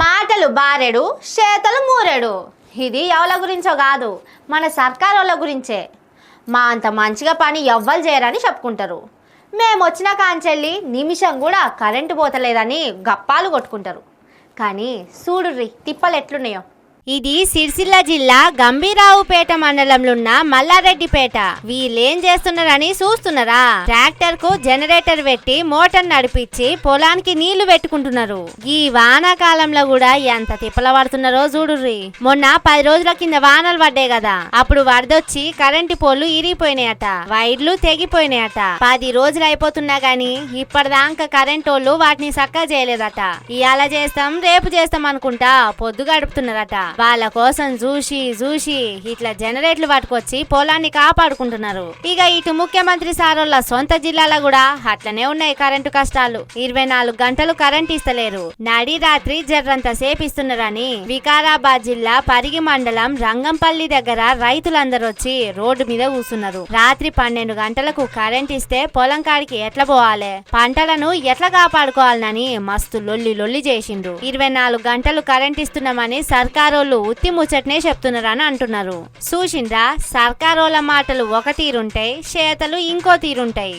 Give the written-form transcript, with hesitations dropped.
మాటలు బారెడు చేతలు మూరెడు. ఇది ఎవరి గురించో కాదు, మన సర్కార్ వాళ్ళ గురించే. మా అంత మంచిగా పని ఎవ్వరు చేయరని చెప్పుకుంటారు. మేము వచ్చిన కాంచెల్లి నిమిషం కూడా కరెంటు పోతలేదని గప్పాలు కొట్టుకుంటారు. కానీ చూడుర్రి తిప్పలు ఎట్లున్నాయో. ఇది సిరిసిల్ల జిల్లా గంభీరావుపేట మండలంలో ఉన్న మల్లారెడ్డిపేట. వీళ్ళేం చేస్తున్నారని చూస్తున్నారా? ట్రాక్టర్ కు జనరేటర్ పెట్టి మోటార్ నడిపించి పొలానికి నీళ్లు పెట్టుకుంటున్నారు. ఈ వానాకాలంలో కూడా ఎంత తిప్పల పడుతున్నారో చూడుర్రి. మొన్న 10 రోజుల కింద వానలు పడ్డాయి కదా, అప్పుడు వరదొచ్చి కరెంటు పోల్లు ఇరిగిపోయినాయట, వైర్లు తెగిపోయినాయట. 10 రోజులు అయిపోతున్నా గాని ఇప్పటిదాకా కరెంటోళ్ళు వాటిని చక్కగా చేయలేదట. ఇవాళ చేస్తాం రేపు చేస్తాం అనుకుంటా పొద్దు గడుపుతున్నారట. వాళ్ళ కోసం చూసి ఇట్లా జనరేటర్లు పట్టుకొచ్చి పొలాన్ని కాపాడుకుంటున్నారు. ఇక ఇటు ముఖ్యమంత్రి సారోళ్ళ సొంత జిల్లాలో కూడా అట్లనే ఉన్నాయి కరెంటు కష్టాలు. 24 గంటలు కరెంట్ ఇస్తలేరు. నడి రాత్రి జర్రంత సేపు ఇస్తున్నారని వికారాబాద్ జిల్లా పరిగి మండలం రంగంపల్లి దగ్గర రైతులందరూ వచ్చి రోడ్డు మీద కూర్చున్నారు. రాత్రి 12 గంటలకు కరెంట్ ఇస్తే పొలం కాడికి ఎట్లా పోవాలి, పంటలను ఎట్లా కాపాడుకోవాలని మస్తు లొల్లి చేసిండ్రు. 24 గంటలు కరెంట్ ఇస్తున్నామని సర్కారోళ్ళు ఉత్తి ముచ్చటనే చెప్తున్నారని అంటున్నారు. చూసిండ్రా, సర్కారోళ్ళ మాటలు ఒక తీరుంటాయి, చేతలు ఇంకో తీరుంటాయి.